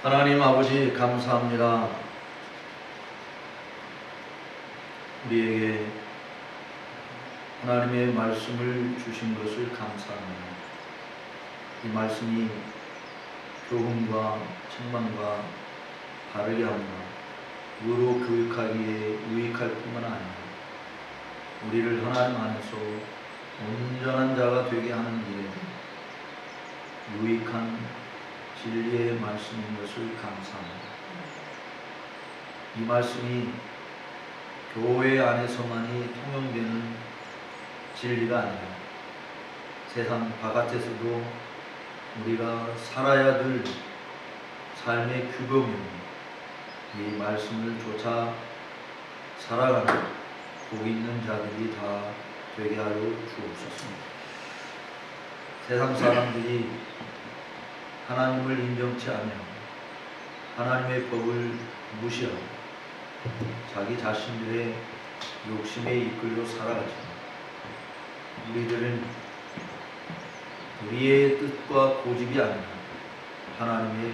하나님 아버지 감사합니다. 우리에게 하나님의 말씀을 주신 것을 감사합니다. 이 말씀이 교훈과 책망과 바르게 함과 의로 교육하기에 유익할 뿐만 아니라 우리를 하나님 안에서 온전한 자가 되게 하는 일에 유익한 진리의 말씀인 것을 감사합니다. 이 말씀이 교회 안에서만이 통용되는 진리가 아니라 세상 바깥에서도 우리가 살아야 될 삶의 규범인 이 말씀을 쫓아 살아가는 복 있는 자들이 다 되게 하여 주옵소서. 세상 사람들이 하나님을 인정치 않으며 하나님의 법을 무시하고 자기 자신들의 욕심에 이끌려 살아가지만 우리들은 우리의 뜻과 고집이 아니라 하나님의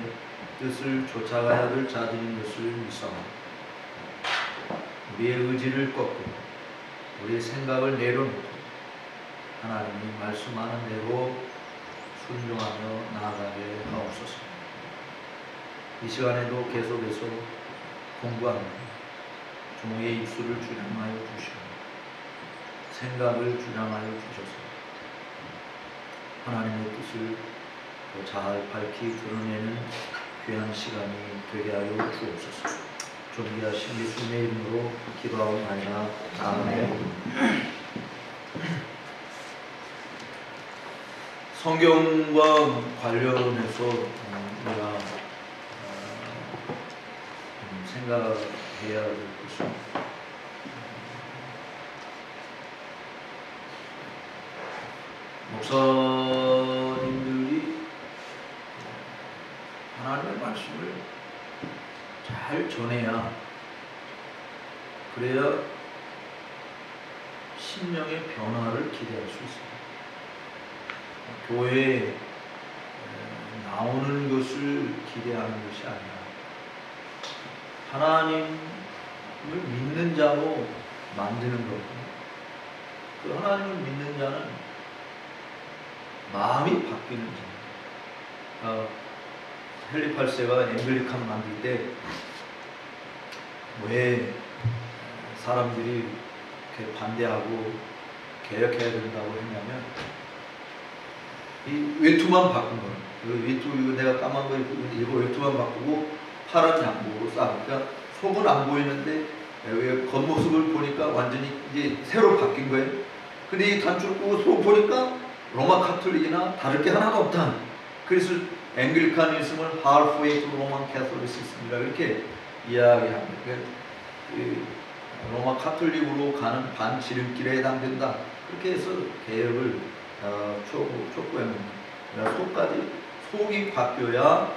뜻을 쫓아가야 될 자들인 것을 믿사오니 우리의 의지를 꺾고 우리의 생각을 내려놓고 하나님이 말씀하는 대로 순종하며 나아가게 하옵소서. 이 시간에도 계속해서 공부하며 종의 입술을 주장하여 주시고 생각을 주장하여 주셔서 하나님의 뜻을 더 잘 밝히 드러내는 귀한 시간이 되게 하여 주옵소서. 존귀하신 예수님의 이름으로 기도하옵나이다. 아멘. 성경과 관련해서 우리가 생각해야 될 것은 목사님들이 하나님의 말씀을 잘 전해야 그래야 심령의 변화를 기대할 수 있습니다. 교회에 나오는 것을 기대하는 것이 아니라 하나님을 믿는 자로 만드는 거거든요. 그 하나님을 믿는 자는 마음이 바뀌는 자예요. 헨리 8세가 앵글리칸 만들 때 왜 사람들이 이렇게 반대하고 개혁해야 된다고 했냐면 이 외투만 바꾼 거예요. 외투 이거 내가 까만 거 이거 외투만 바꾸고 파란 양복으로 싸니까 속은 안 보이는데 왜 겉모습을 보니까 완전히 이제 새로 바뀐 거예요. 근데 이 단추를 끄고 속 보니까 로마 카톨릭이나 다를 게 하나도 없다. 그래서 앵글리카니즘을 halfway to Roman Catholicism이라 이렇게 이야기합니다. 로마 카톨릭으로 가는 반 지름길에 해당된다. 그렇게 해서 개혁을 촉구했는데 속까지 속이 바뀌어야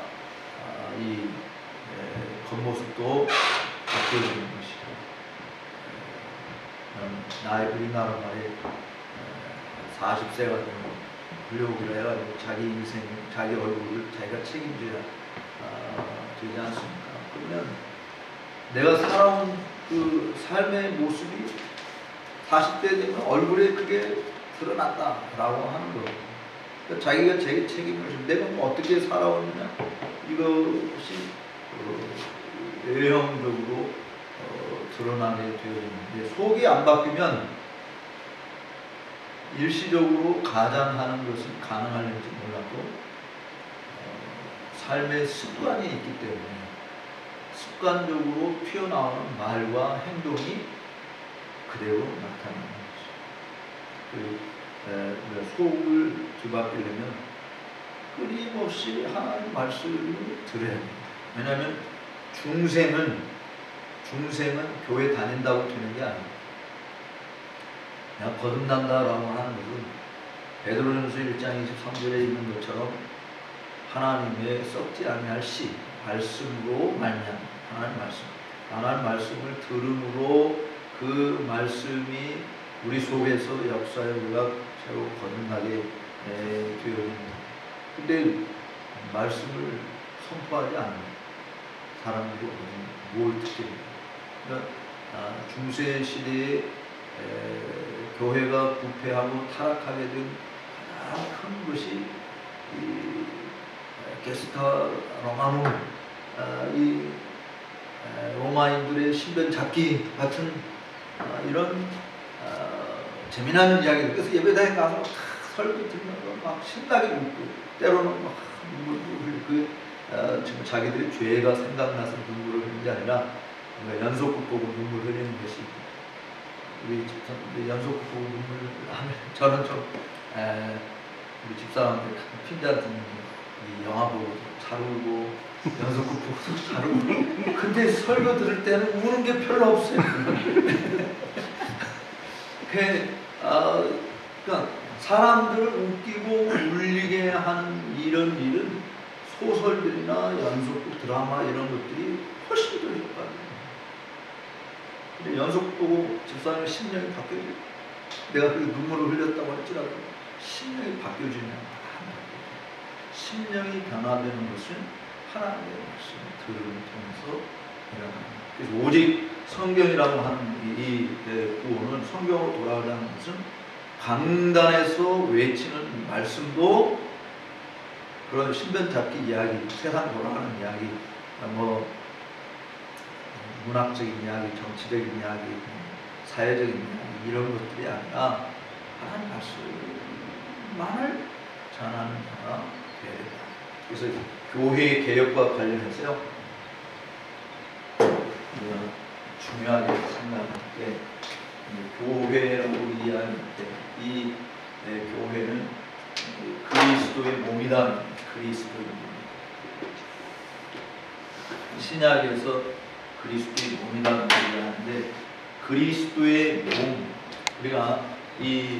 이 겉모습도 바뀌어지는 것이죠. 나의 우리나라 말에 40세가 되면 불려오기로 해가지고 자기 인생, 자기 얼굴을 자기가 책임져야 되지 않습니까? 그러면 내가 살아온 그 삶의 모습이 40대 되면 얼굴에 그게 드러났다라고 하는 거예요. 그러니까 자기가 제 책임을 지고 내가 뭐 어떻게 살아왔느냐 이것이 외형적으로 드러나게 되어있는데 속이 안 바뀌면 일시적으로 가장하는 것은 가능할지 몰라도 삶의 습관이 있기 때문에 습관적으로 튀어나오는 말과 행동이 그대로 나타나는 거죠. 속을 뒤바뀌려면 끊임없이 하나님의 말씀을 들어야 합니다. 왜냐하면 중생은 교회 다닌다고 되는 게 아니에요. 그냥 거듭난다라고 하는 것은 베드로전서 1장 23절에 있는 것처럼 하나님의 썩지 아니할 씨 말씀으로 말미암아 하나님 말씀을 들음으로 그 말씀이 우리 속에서 역사에 우리가 새로 거듭나게 되어집니다. 근데 말씀을 선포하지 않는 사람들이 뭘 특징입니다. 그러니까 중세 시대에 교회가 부패하고 타락하게 된 가장 큰 것이 이 게스타 로마누, 이 로마인들의 신변 잡기 같은 이런 재미난 이야기들. 그래서 예배당에 가서 설교 들으면서 막 신나게 웃고 때로는 막 눈물을 흘리고 지금 자기들의 죄가 생각나서 눈물을 흘리는 게 아니라 연속극 보고 눈물 흘리는 것이 우리 연속극 보고 눈물 하면 저는 좀 우리 집사람한테 핀잔 듣는 이 영화 보고 잘 울고 연속극 보고 잘 울고 근데 설교 들을 때는 우는 게 별로 없어요. 그러니까 사람들을 웃기고 울리게 하는 이런 일은 소설들이나 연속극 드라마 이런 것들이 훨씬 더 효과적이에요. 근데 연속극 보고 집사람의 심령이 바뀌어요. 내가 그 눈물을 흘렸다고 할지라도 심령이 바뀌어지냐. 심령이 변화되는 것은 하나님의 말씀을 들음을 통해서 일어납니다. 그래서 오직 성경이라고 하는 이 구호는 성경으로 돌아가는 것은 강단에서 외치는 말씀도 그런 신변 잡기 이야기, 세상 돌아가는 이야기, 뭐 문학적인 이야기, 정치적인 이야기, 사회적인 이야기 이런 것들이 아니라 하나님 말씀만을 전하는 자가 되어야 된다. 그래서 교회 개혁과 관련해서요 중요하게 생각할 때 교회라고 이야기할 때 이 교회는 그리스도의 몸이다. 그리스도의 몸. 신약에서 그리스도의 몸이라는 얘기를 하는데 그리스도의 몸, 우리가 이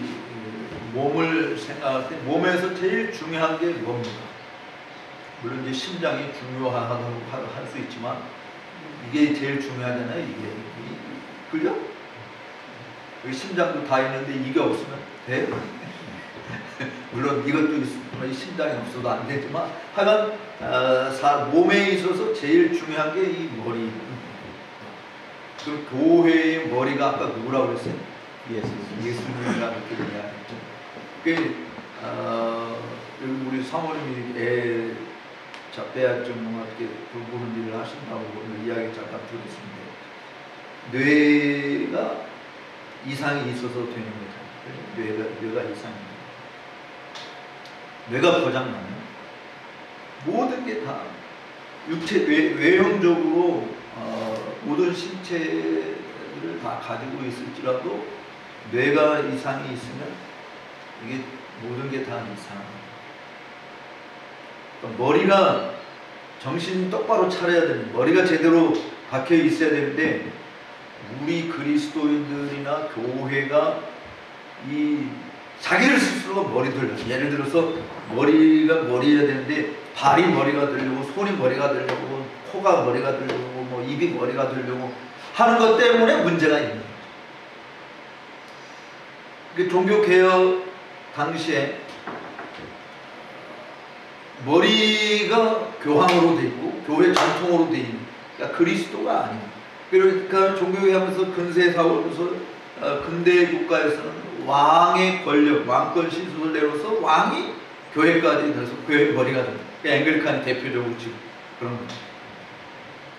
몸을 생각할 때 몸에서 제일 중요한 게 뭡니까? 물론 이제 심장이 중요하다고 할 수 있지만 이게 제일 중요하잖아요. 이게 그죠? 여기 심장도 다 있는데 이게 없으면 돼요? 물론 이것도 있으면 심장이 없어도 안 되지만 하여간 몸에 있어서 제일 중요한 게 이 머리. 그 교회의 머리가 아까 누구라고 그랬어요? 예수님이라고 그렇게 이야기했죠. 그 우리 사모님이 빼앗 좀 어떻게 돌보는 일을 하신다고 이야기 잠깐 들었습니다. 뇌가 이상이 있어서 되는 거죠. 뇌가 이상입니다. 뇌가 고장나면 모든 게 다 육체 외형적으로 모든 신체를 다 가지고 있을지라도 뇌가 이상이 있으면 이게 모든 게 다 이상합니다. 그러니까 머리가 정신 똑바로 차려야 됩니다. 머리가 제대로 박혀 있어야 되는데 우리 그리스도인들이나 교회가 이 자기를 스스로 머리 들려. 예를 들어서 머리가 머리여야 되는데 발이 머리가 들려고 손이 머리가 들려고 코가 머리가 들려고 뭐 입이 머리가 들려고 하는 것 때문에 문제가 있는 거죠. 종교개혁 당시에 머리가 교황으로 돼 있고 교회 전통으로 돼 있는 그러니까 그리스도가 아닙니다. 그러니까 종교개혁하면서 근세 사회에서 근대 국가에서는 왕의 권력, 왕권 신수를 내려서 왕이 교회까지 돼서 교회 머리가 됩니다. 그러니까 앵글리칸이 대표적으로 지금 그런 거죠.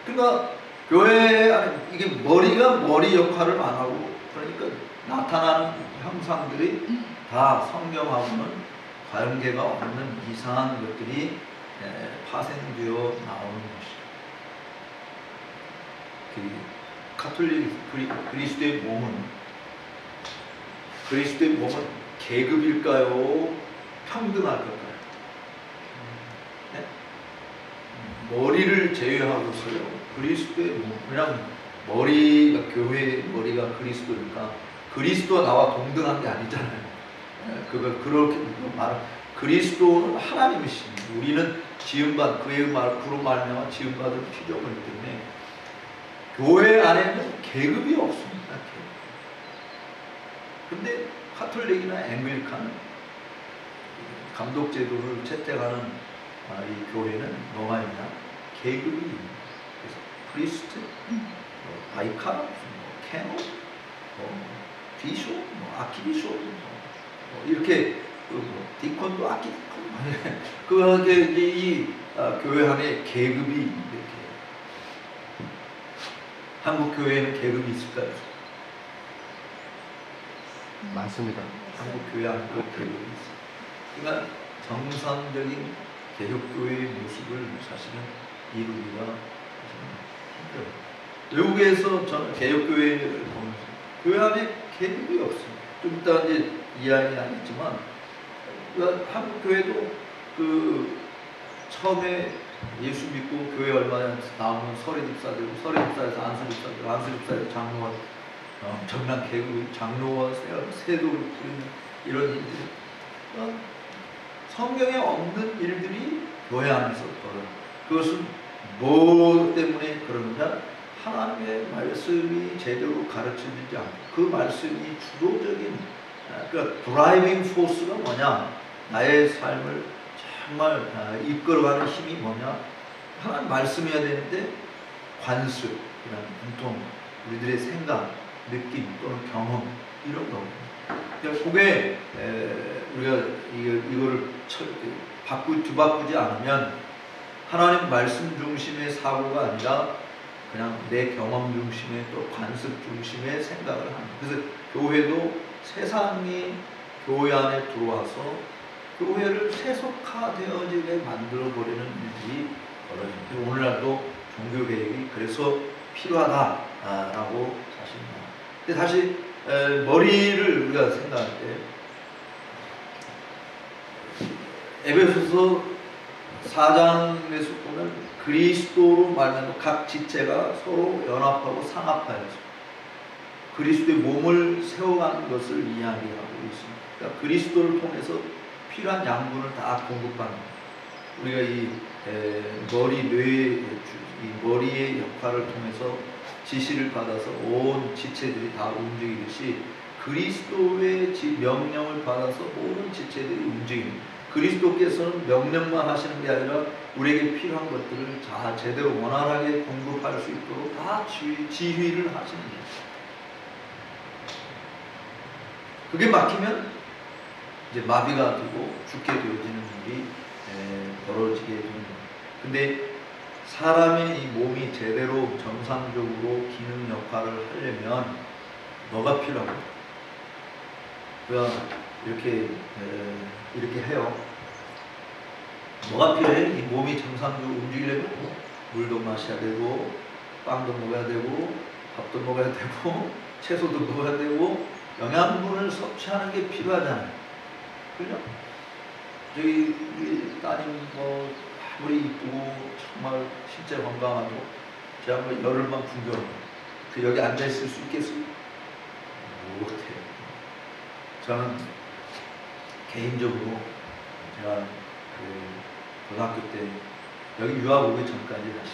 그러니까 교회 안에 이게 머리가 머리 역할을 안 하고 그러니까 나타나는 형상들이 다 성경하고는 관계가 없는 이상한 것들이 파생되어 나오는 것이죠. 카톨릭 그리스도의 몸은 계급일까요? 평등할까요? 네? 머리를 제외하고서요. 그리스도의 몸, 그냥 머리가 교회의 머리가 그리스도니까 그리스도와 나와 동등한 게 아니잖아요. 그걸 그렇게 그리스도는 하나님이십니다. 우리는 지음받 그의 그로 말미암아 지음받은 피조물이기 때문에 교회 안에는 계급이 없습니다. 근데 카톨릭이나 앵글리칸은 감독 제도를 채택하는 이 교회는 뭐가 있냐? 계급이 있는 거예요. 그래서 프리스트, 바이카, 캐논, 비숍, 아키비숍, 이렇게 디콘도 아키디콘, 그게 이 교회 안에 계급이 이렇게. 한국 교회에는 계급이 있을까요? 많습니다. 한국 교회 안에 계급이 있어요. 그러니까 정상적인 개혁교회의 모습을 사실은 이루기가 힘들어요. 외국에서 저는 개혁교회를 보면서 교회 안에 계급이 없어요. 좀 이따 이제 이야기 하겠지만, 한국 교회도 처음에 예수 믿고 교회 얼마 나오면 설의 집사 되고, 설의 집사에서 안수 집사 되고, 안수 집사에서 장로가, 엄청난 계급의 장로와 세도를 부리는 이런 일들이, 성경에 없는 일들이 교회 안에서 벌어요. 그것은 뭐 때문에 그러느냐? 하나님의 말씀이 제대로 가르쳐주지 않고, 그 말씀이 주도적인, 그러니까 드라이빙 포스가 뭐냐? 나의 삶을 정말 이끌어가는 힘이 뭐냐? 하나님 말씀이어야 되는데 관습, 그냥 공통, 우리들의 생각, 느낌 또는 경험 이런 거. 그러니까 그게 우리가 이거를 뒤바꾸지 않으면 하나님 말씀 중심의 사고가 아니라 그냥 내 경험 중심의 또 관습 중심의 생각을 합니다. 그래서 교회도 세상이 교회 안에 들어와서 교회를 세속화되어지게 만들어버리는 일들이 벌어집니다. 오늘날도 종교개혁이 그래서 필요하다라고 사실입니다. 근데 다시 머리를 우리가 생각할 때 에베소서 4장에서 보면 그리스도로 말하는 각 지체가 서로 연합하고 상합하여서 그리스도의 몸을 세워가는 것을 이야기하고 있습니다. 그러니까 그리스도를 통해서 필요한 양분을 다 공급하는, 우리가 이 머리의 역할을 통해서 지시를 받아서 온 지체들이 다 움직이듯이 그리스도의 명령을 받아서 모든 지체들이 움직입니다. 그리스도께서는 명령만 하시는 게 아니라 우리에게 필요한 것들을 다 제대로 원활하게 공급할 수 있도록 다 지휘를 하시는 거예요. 그게 막히면 이제 마비가 되고 죽게 되어지는 일이 벌어지게 됩니다. 근데 사람의 이 몸이 제대로 정상적으로 기능 역할을 하려면 뭐가 필요합니까? 이렇게 해요. 뭐가 필요해? 이 몸이 정상적으로 움직이려면 물도 마셔야 되고, 빵도 먹어야 되고, 밥도 먹어야 되고, 채소도 먹어야 되고, 영양분을 섭취하는 게 필요하잖아요. 그죠? 저희 우리 따님 아무리 이쁘고 정말 실제 건강하고 제가 열흘만 풍겨요. 여기 앉아 있을 수 있겠어요? 못해요. 저는 개인적으로 제가 고등학교 때 여기 유학 오기 전까지 사실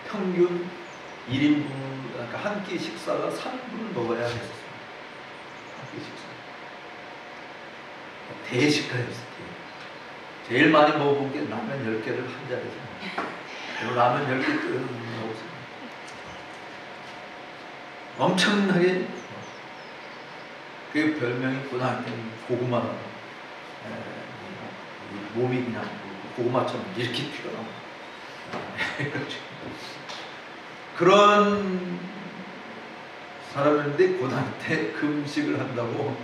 평균 1인분, 그러니까 한 끼 식사가 3인분을 먹어야 했었어요. 한 끼 식사. 대식가였어요. 제일 많이 먹어본 게 라면 10개를 한 자리에서. 라면 10개 끓여서 먹었어요. 엄청나게, 그 별명이 고등학교 때는 고구마라고. 몸이 그냥 고구마처럼 이렇게 튀어나와. 그런 사람인데 고등학교 때 금식을 한다고.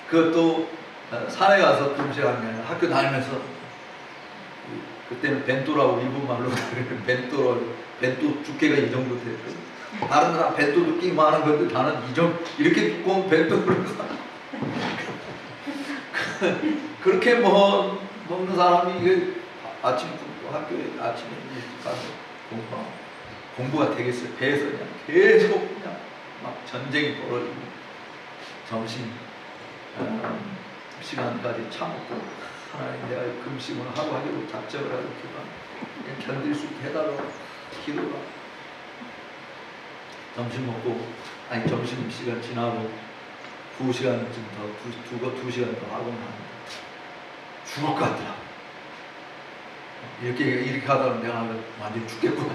그것도 산에 가서 금식하는 게 아니라 학교 다니면서, 그때는 벤또라고 일본 말로 벤또 두께가 이 정도 됐거든. 다른 나라 벤또 두께 많은 건데 나는 이렇게 두꺼운 벤또를 그렇게 먹는 사람이 이게 아침 학교에 아침에 가서 공부가 되겠어요. 배에서 그냥 계속 그냥 막 전쟁이 벌어지고 점심 시간까지 참고 하나님 내가 금식을 하고 하기로 작정을 하고 그냥 견딜 수 있게 해달라고 기도가. 점심 먹고 점심 시간 지나고 2시간쯤 더 2시간 더 하고 나면 죽을 것 같더라. 이렇게 하다가 내가 완전히 죽겠구나.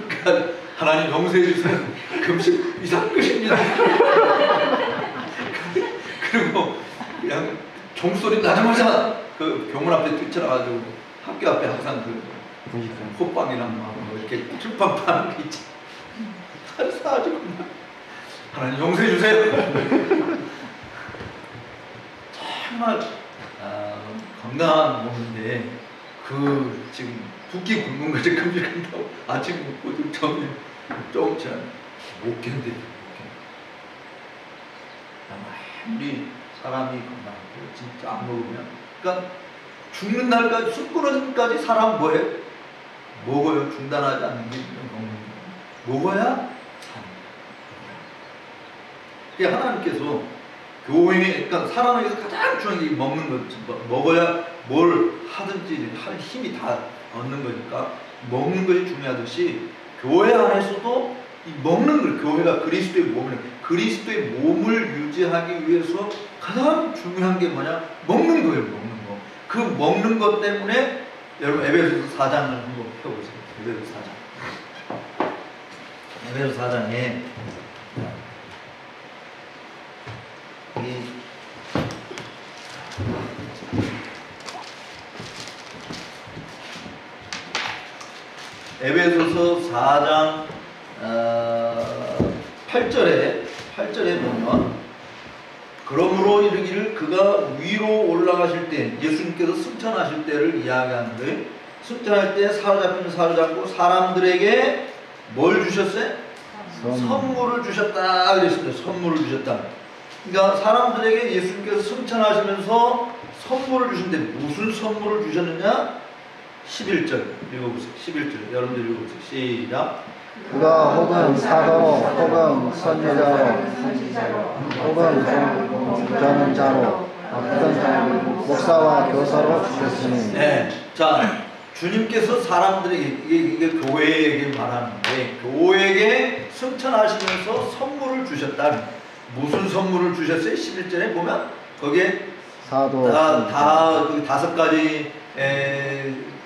그러니까 하나님 용서해 주세요. 금식 이상 끝입니다. 그리고 그냥 종소리 나자마자 그 교문 앞에 뛰쳐나가지고 학교 앞에 항상 그 호빵이랑 뭐 이렇게 출판 파는 게 있지. 사가지고 하나님 용서해 주세요. 정말 건강한 몸인데 그 지금 붓기 굶는 것이 금식한다고 아침 먹고 점심 조금씩 못 견뎌요. 아무리 사람이 건강하고 진짜 안 먹으면, 그러니까 죽는 날까지, 숨 끊어지기까지 사람 뭐해? 먹어요. 중단하지 않는 게 먹는 거. 먹어야 사는 거예요. 그게 하나님께서 교회에, 그러니까 살아나기 위해서 가장 중요한 게 먹는 거지. 먹어야 뭘 하든지 할 힘이 다 얻는 거니까 먹는 것이 중요하듯이 교회 안에서도 이 먹는 걸, 교회가 그리스도의 몸을, 그리스도의 몸을 유지하기 위해서 가장 중요한 게 뭐냐? 먹는 거예요. 먹는 거. 그 먹는 것 때문에 여러분 에베소서 4장을 한번 펴보세요. 에베소서 4장. 에베소서 4장에 에베소서 4장 8절에 보면, 그러므로 이르기를 그가 위로 올라가실 때, 예수님께서 승천하실 때를 이야기하는데, 승천할 때 사로잡히는 사로잡고 사람들에게 뭘 주셨어요? 선물을 주셨다 그랬습니다. 선물을 주셨다. 그러니까 사람들에게 예수님께서 승천하시면서 선물을 주신데 무슨 선물을 주셨느냐? 11절 읽어보세요. 11절 여러분들 읽어보세요. 시작. 그가 혹은 사도로 혹은 선지자로 혹은 전자로 어떤 목사와 교사로 주셨으니. 네. 자, 주님께서 사람들에게, 이게 교회에게 말하는데, 교회에게 승천하시면서 선물을 주셨다. 무슨 선물을 주셨어요? 11절에 보면 거기에 사도 다 그 5가지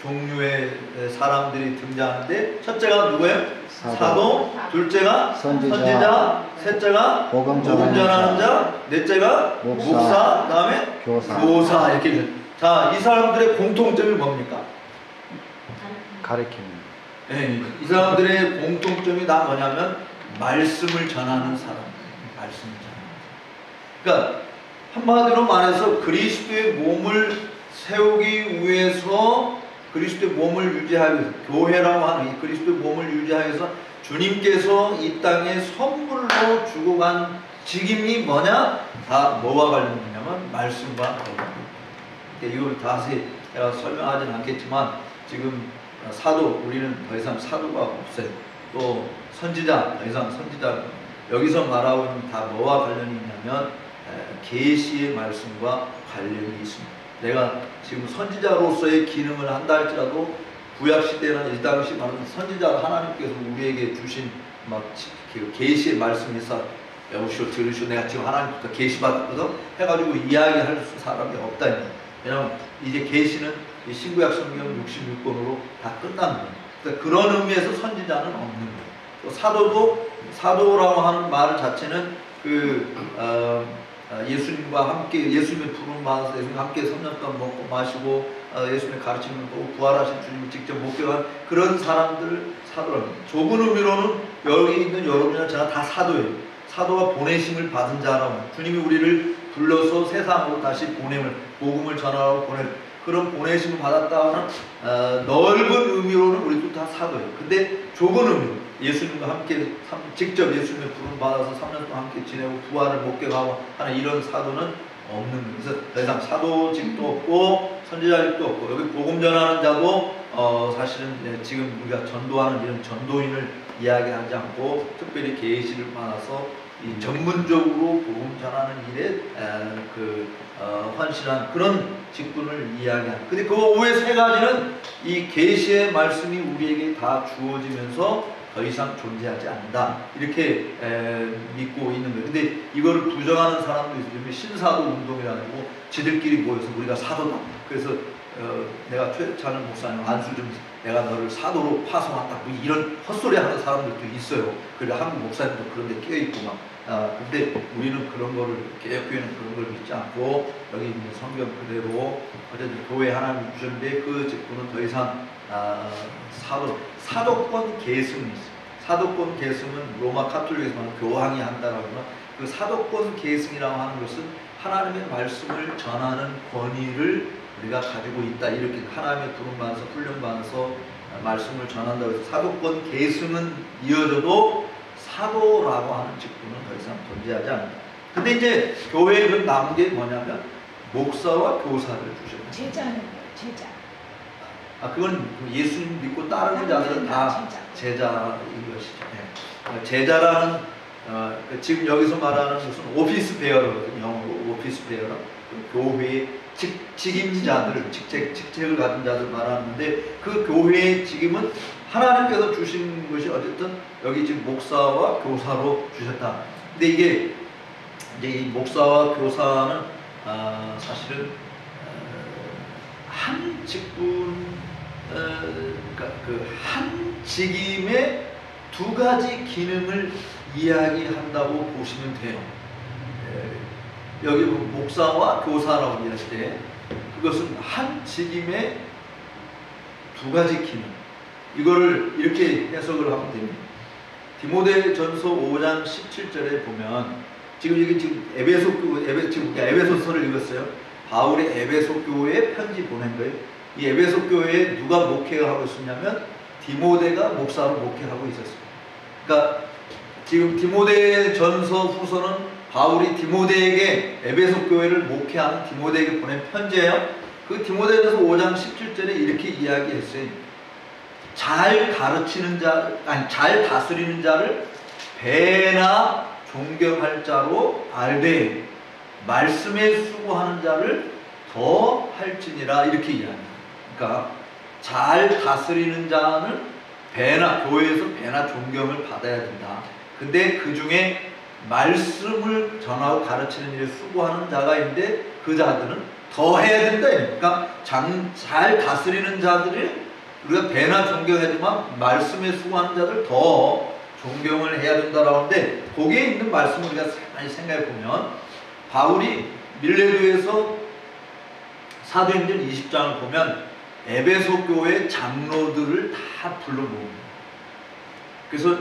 종류의 사람들이 등장하는데, 첫째가 누구예요? 사도, 둘째가 선지자, 셋째가 복음 전하는 자, 넷째가 목사, 그다음에 교사 이렇게. 자, 이 사람들의 공통점이 뭡니까? 가르치는. 네, 이 사람들의 공통점이 다 뭐냐면 말씀을 전하는 사람들, 말씀을 전하는 사람. 그러니까 한마디로 말해서 그리스도의 몸을 세우기 위해서, 그리스도의 몸을 유지하기 위해서, 교회라고 하는 이 그리스도의 몸을 유지하기 위해서 주님께서 이 땅에 선물로 주고 간 직임이 뭐냐? 다 뭐와 관련되냐면 말씀과 관련됩니다. 이걸 다시 제가 설명하지는 않겠지만, 지금 사도, 우리는 더 이상 사도가 없어요. 또 선지자, 더 이상 선지자, 여기서 말하고 있는 다 뭐와 관련이 있냐면 계시의 말씀과 관련이 있습니다. 내가 지금 선지자로서의 기능을 한다 할지라도 구약시대는 이 당시 말하는 선지자, 하나님께서 우리에게 주신 막 계시의 말씀이 있어, 배우시오 들으시오, 내가 지금 하나님부터 계시 받았거든 해가지고 이야기할 사람이 없다. 왜냐하면 이제 계시는 신구약 성경 66권으로 다 끝난 거예요. 그러니까 그런 의미에서 선지자는 없는 거예요. 또 사도도, 사도라고 하는 말 자체는 예수님과 함께, 예수님의 부름 받아서 예수님과 함께 3년 동안 먹고 마시고 예수님의 가르침을 보고 부활하신 주님을 직접 목격한 그런 사람들을 사도라고 합니다. 좁은 의미로는 여기 있는 여러분이나 제가 다 사도예요. 사도가 보내심을 받은 자라고 합니다. 주님이 우리를 불러서 세상으로 다시 보냄을, 복음을 전하라고 그런 보내심을 받았다는 넓은 의미로는 우리도 다 사도예요. 근데 좁은 의미로 예수님과 함께 직접 예수님의 부름 받아서 3년 동안 함께 지내고 부활을 목격하고 하는 이런 사도는 없는 거예요. 그래서 더 이상 사도직도 없고 선지자직도 없고, 여기 복음 전하는 자도 사실은 지금 우리가 전도하는 이런 전도인을 이야기하지 않고 특별히 계시를 받아서 이 전문적으로 복음 전하는 일에 헌신한 그런 직분을 이야기하는. 근데 그 외 세 가지는 이 계시의 말씀이 우리에게 다 주어지면서 더 이상 존재하지 않는다. 이렇게 믿고 있는 거예요. 근데 이거를 부정하는 사람도 있어요. 신사도 운동이라고 지들끼리 모여서 우리가 사도다. 그래서 내가 최찬을 목사님 안수 좀 내가 너를 사도로 파송한다. 뭐 이런 헛소리 하는 사람들도 있어요. 그리고 한국 목사님도 그런 데 끼어있고 막. 근데 우리는 그런 거를, 개혁교회는 그런 걸 믿지 않고 여기 있는 성경 그대로 어쨌든 교회 하나님 주셨는데 그 직분은 더 이상 사도권 계승이 있어요. 사도권 계승은 로마 카톨릭에서 말하는 교황이 한다라거나 그 사도권 계승이라고 하는 것은 하나님의 말씀을 전하는 권위를 우리가 가지고 있다. 이렇게 하나님의 부름 받아서 훈련 받아서 말씀을 전한다고 해서 사도권 계승은 이어져도 사도라고 하는 직분은 더 이상 존재하지 않는다. 근데 이제 교회에 그 남은 게 뭐냐면 목사와 교사를 주셨다. 제자는 제자. 그건 예수님 믿고 따르는 자들은 다 제자인 것이죠. 네. 제자라는 지금 여기서 말하는 것은 오피스 베어러거든요. 영어로 오피스 베어러. 교회의 직임자들, 직책을 가진 자들 말하는데 그 교회의 직임은 하나님께서 주신 것이 어쨌든 여기 지금 목사와 교사로 주셨다. 근데 이게 이제 이 목사와 교사는 사실은 한 직분 그러니까 그 한 직임의 두 가지 기능을 이야기한다고 보시면 돼요. 여기 목사와 교사라고 이야기할 때 그것은 한 직임의 두 가지 기능. 이거를 이렇게 해석을 하면 됩니다. 디모데전서 5장 17절에 보면 지금 이게 지금 에베소서를 읽었어요. 바울이 에베소 교회에 편지 보낸 거예요. 이 에베소 교회에 누가 목회하고 있었냐면 디모데가 목사로 목회하고 있었어요. 그러니까 지금 디모데전서 후서는 바울이 디모데에게 에베소 교회를 목회하는 디모데에게 보낸 편지예요. 그 디모데전서 5장 17절에 이렇게 이야기했어요. 잘 가르치는 자, 아니 잘 다스리는 자를 배나 존경할 자로 알되 말씀에 수고하는 자를 더 할지니라 이렇게 이야기합니다. 그러니까 잘 다스리는 자는 교회에서 배나 존경을 받아야 된다. 근데 그 중에 말씀을 전하고 가르치는 일에 수고하는 자가 있는데 그 자들은 더 해야 된다. 그러니까 잘 다스리는 자들이 우리가 배나 존경하지만 말씀에 수고하는 자들 더 존경을 해야 된다라고 하는데 거기에 있는 말씀을 우리가 많이 생각해 보면 바울이 밀레도에서 사도행전 20장을 보면 에베소 교회 장로들을 다 불러 모읍니다. 그래서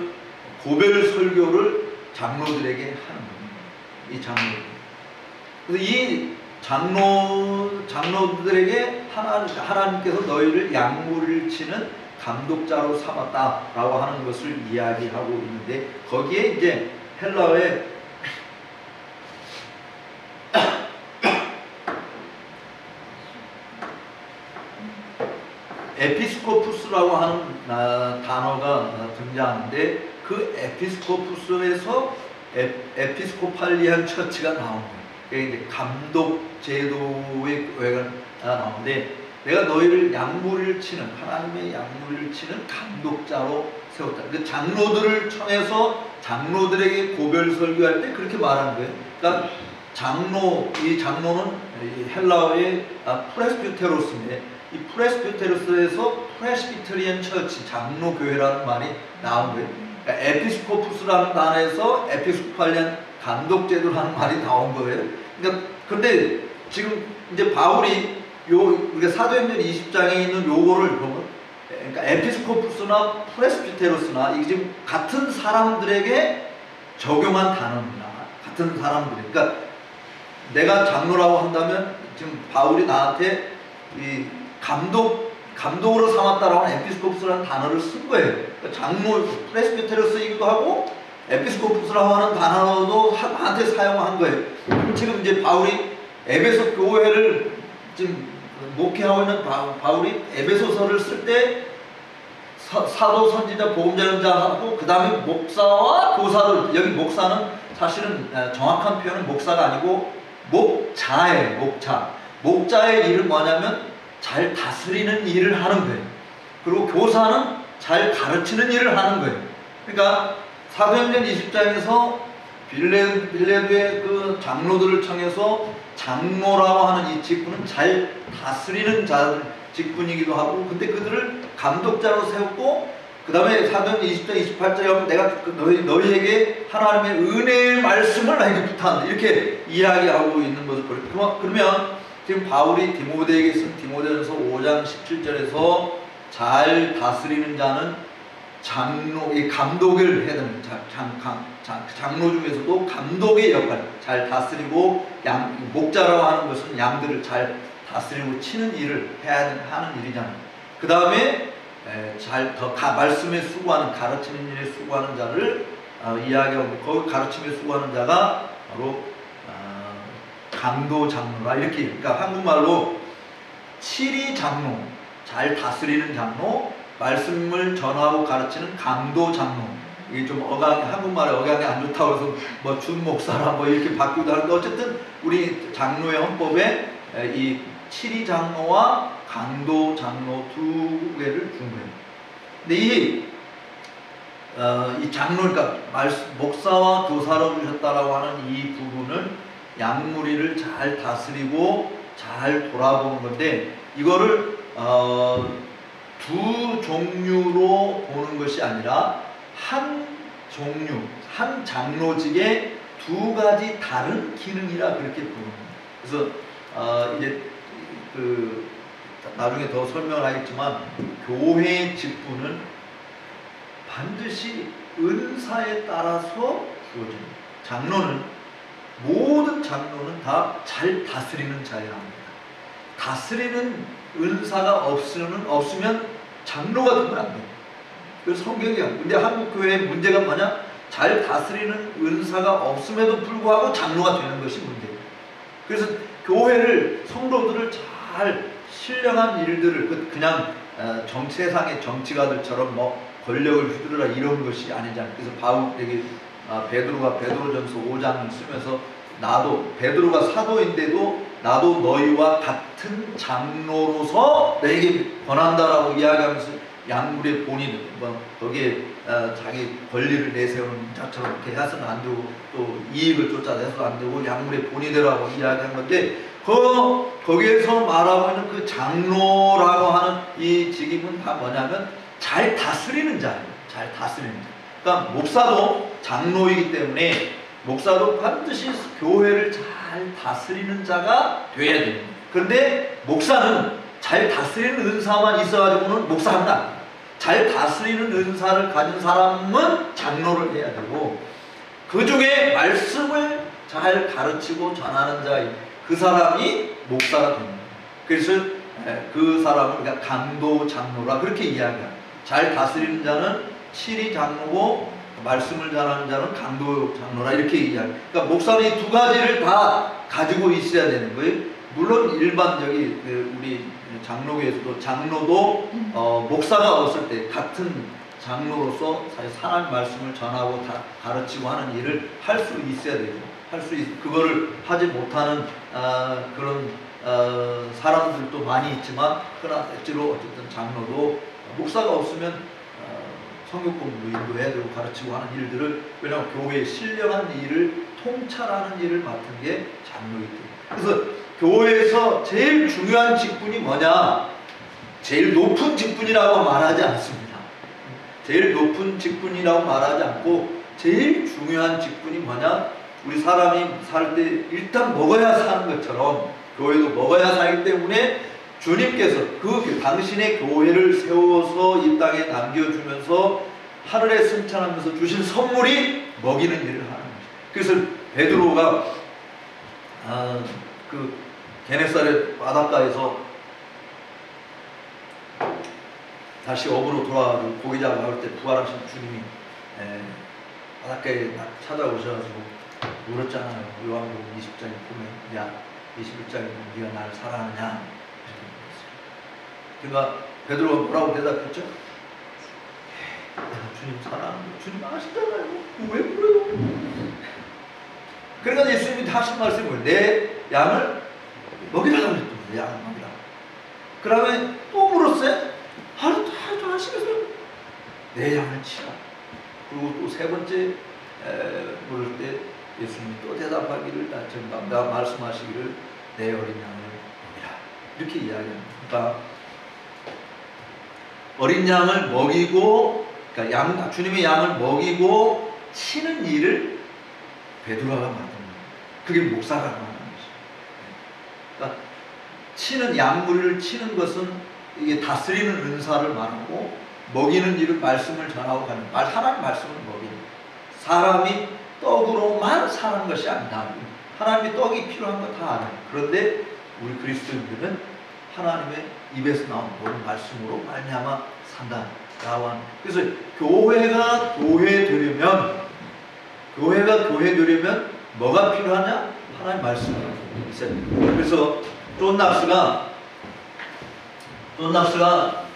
고별 설교를 장로들에게 하는 겁니다. 이 장로들. 그래서 이 장로들에게 하나님께서 너희를 양무리를 치는 감독자로 삼았다라고 하는 것을 이야기하고 있는데 거기에 이제 헬라어에 에피스코푸스라고 하는 단어가 등장하는데 그 에피스코푸스에서 에피스코팔리안 처치가 나온 거예요. 이제 감독 제도의 교회가 나오는데 내가 너희를 양무리를 치는 하나님의 양무리를 치는 감독자로 세웠다. 그 장로들을 청해서 장로들에게 고별 설교할 때 그렇게 말하는 거예요. 그러니까 이 장로는 헬라어의 프레스비테로스인데 이 프레스비테로스에서 프레스비테리안 처치 장로 교회라는 말이 나온 거예요. 그러니까 에피스코푸스라는 단어에서 에피스코팔리안 감독제도라는 말이 나온 거예요. 그러니까 근데 지금 이제 바울이 우리가 사도행전 20장에 있는 요거를 보면 그러니까 에피스코푸스나 프레스비테로스나 이게 지금 같은 사람들에게 적용한 단어입니다. 같은 사람들이. 그러니까 내가 장로라고 한다면 지금 바울이 나한테 이 감독으로 삼았다라고 하는 에피스코푸스라는 단어를 쓴 거예요. 그러니까 장로 프레스비테로스이기도 하고 에피스코푸스라고 하는 단어도 나한테 사용한 거예요. 지금 이제 바울이 에베소 교회를 지금 목회하고 있는 바울이 에베소서를 쓸 때 사도, 선지자, 복음전자하고 그 다음에 목사와 교사들, 여기 목사는 사실은 정확한 표현은 목사가 아니고 목자예요. 목자의 일은 뭐냐면 잘 다스리는 일을 하는 거예요. 그리고 교사는 잘 가르치는 일을 하는 거예요. 그러니까 사도행전 20장에서 빌레도의 그 장로들을 청해서 장로라고 하는 이 직분은 잘 다스리는 직분이기도 하고, 근데 그들을 감독자로 세웠고, 그 다음에 사도행전 20장 28절에 보면 내가 너희에게 하나님의 은혜의 말씀을 나에게 부탁한다 이렇게 이야기하고 있는 것을 보여요. 그러면 지금 바울이 디모데에게 쓴 디모데전서 5장 17절에서 잘 다스리는 자는 장로, 이 감독을 해야 됩니다. 장로 중에서도 감독의 역할, 잘 다스리고, 목자라고 하는 것은 양들을 잘 다스리고 치는 일을 해야 하는 일이잖아요. 그 다음에 말씀에 수고하는, 가르치는 일에 수고하는 자를 이야기하고, 거기 가르침에 수고하는 자가 바로 강도 장로라 이렇게. 그러니까 한국말로 칠이 장로, 잘 다스리는 장로, 말씀을 전하고 가르치는 강도 장로. 이게 좀 한국말에 억양이 안 좋다고 해서 뭐 준목사라 뭐 이렇게 바뀌기도 하는데, 어쨌든 우리 장로의 헌법에 이 칠이 장로와 강도 장로 두 개를 준 거예요. 근데 이 장로, 그러니까 목사와 교사로 주셨다라고 하는 이 부분은 양무리를 잘 다스리고 잘 돌아보는 건데, 이거를 두 종류로 보는 것이 아니라 한 종류, 한 장로직의 두 가지 다른 기능이라 그렇게 보는 거예요. 그래서 이제 나중에 더 설명을 하겠지만, 교회의 직분은 반드시 은사에 따라서 주어집니다. 모든 장로는 다 잘 다스리는 자여야 합니다. 다스리는 은사가 없으면 장로가 되면 안 돼요. 그래서 성경이, 근데 한국 교회의 문제가 뭐냐? 잘 다스리는 은사가 없음에도 불구하고 장로가 되는 것이 문제예요. 그래서 교회를, 성도들을 잘 신령한 일들을 그냥 세상의 정치가들처럼 뭐 권력을 휘두르라 이런 것이 아니잖아요. 그래서 바울에게 베드로가 베드로전서 5장을 쓰면서, 나도 베드로가 사도인데도 나도 너희와 같은 장로로서 너에게 권한다라고 이야기하면서 양물의 본인, 거기에 자기 권리를 내세우는 자처럼 이렇게 해서는 안 되고, 또 이익을 쫓아내서도 안 되고, 양물의 본이되라고 이야기한 건데, 거기에서 말하고 있는 그 장로라고 하는 이 직임은 다 뭐냐면 잘 다스리는 자예요. 잘 다스리는 자. 그러니까 목사도 장로이기 때문에 목사도 반드시 교회를 잘 다스리는 자가 돼야 됩니다. 그런데 목사는 잘 다스리는 은사만 있어가지고는 목사는 안 돼요. 잘 다스리는 은사를 가진 사람은 장로를 해야 되고, 그 중에 말씀을 잘 가르치고 전하는 자인 그 사람이 목사가 됩니다. 그래서 그 사람을 우리가 강도 장로라 그렇게 이야기합니다. 잘 다스리는 자는 칠이 장로고, 말씀을 전하는 자는 강도 장로라 이렇게 이야기합니다. 그러니까 목사는 이 두 가지를 다 가지고 있어야 되는 거예요. 물론 일반적인 우리 장로교에서도 장로도 목사가 없을 때 같은 장로로서 사실 하나님 말씀을 전하고 가르치고 하는 일을 할 수 있어야 되고, 그거를 하지 못하는 그런 사람들도 많이 있지만, 그러나 실제로 어쨌든 장로도 목사가 없으면 성경 공부 인도해야 되고 가르치고 하는 일들을, 왜냐하면 교회의 신령한 일을 통찰하는 일을 맡은 게 장로이기 때문에. 그래서 교회에서 제일 중요한 직분이 뭐냐? 제일 높은 직분이라고 말하지 않습니다. 제일 높은 직분이라고 말하지 않고, 제일 중요한 직분이 뭐냐? 우리 사람이 살 때 일단 먹어야 사는 것처럼 교회도 먹어야 살기 때문에 주님께서 당신의 교회를 세워서 이 땅에 남겨주면서 하늘에 승천하면서 주신 선물이 먹이는 일을 하는 거죠. 그래서 베드로가 그 게네사렛 바닷가에서 다시 업으로 돌아가고 고기 잡아올 때 부활하신 주님이 바닷가에 찾아오셔가지고 물었잖아요. 요한복음 20장에 보면, 야 21장에 보면 네가 나를 사랑하느냐 이렇게 물었어요. 그러니까 베드로가 뭐라고 대답했죠? 주님 사랑하는 거 주님 아시잖아요. 왜 물어요? 그러니까 예수님이 하신 말씀이 뭐예요? 내 양을 먹이라고 그랬던 거예요. 양을 먹이라. 그 다음에 또 물었어요. 하루 하시면서 내 양을 치라. 그리고 또 세 번째 물을 때 예수님이 또 대답하기를 말씀하시기를 내 어린 양을 먹이라 이렇게 이야기합니다. 그러니까 어린 양을 먹이고 그러니까 주님의 양을 먹이고 치는 일을 베드로가 맡는 거예요. 그게 목사라고 하는 것이죠. 그러니까 치는 양물을 치는 것은 이게 다스리는 은사를 말하고 먹이는 일은 말씀을 전하고 가는 하나님 말씀을 먹이는 사람이 떡으로만 사는 것이 아니다. 하나님의 떡이 필요한 거 다 알아요. 그런데 우리 그리스도인들은 하나님의 입에서 나온 모든 말씀으로 말미암아 산다라고 하는. 그래서 교회가 교회 되려면 뭐가 필요하냐? 하나님 말씀이 있어야 돼요. 그래서 존 낙스가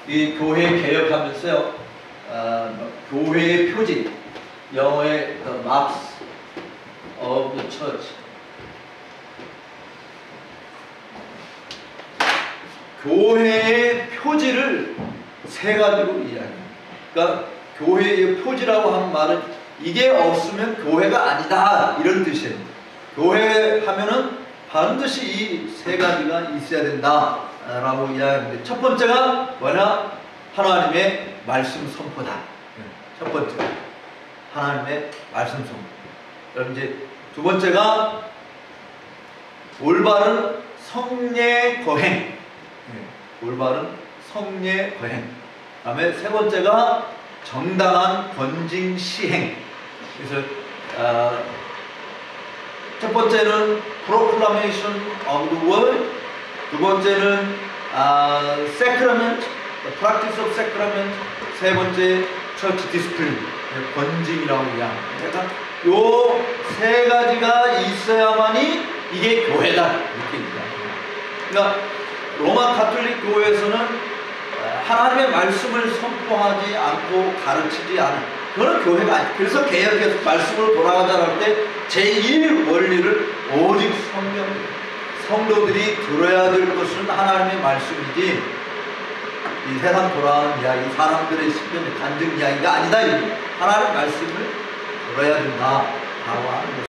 이 교회 개혁하면서요, 교회의 표지, 영어의 the marks of the church, 교회의 표지를 세 가지로 이야기합니다. 그러니까 교회의 표지라고 하는 말은 이게 없으면 교회가 아니다 이런 뜻이에요. 교회 하면은 반드시 이 세 가지가 있어야 된다라고 이야기하는데, 첫 번째가 뭐냐? 하나님의 말씀 선포다. 첫 번째, 하나님의 말씀 선포. 그럼 이제 두 번째가 올바른 성례 거행. 올바른 성례 거행. 그다음에 세 번째가 정당한 권징 시행. 그래서 첫 번째는 proclamation of the word, 두 번째는 sacrament, the practice of sacrament, 세 번째 church discipline, 권징이라고 이야기합니다. 그러니까 요 세 가지가 있어야만이 이게 교회다 이렇게 이야기합니다. 그러니까 로마 가톨릭 교회에서는 하나님의 말씀을 선포하지 않고 가르치지 않은 그런 교회가 아니에요. 그래서 개혁해서 말씀으로 돌아가자 할 때 제1 원리를 오직 성도들이 들어야 될 것은 하나님의 말씀이지 이 세상 돌아가는 이야기, 사람들의 신변의 간증 이야기가 아니다. 하나님의 말씀을 들어야 된다라고 하는 것을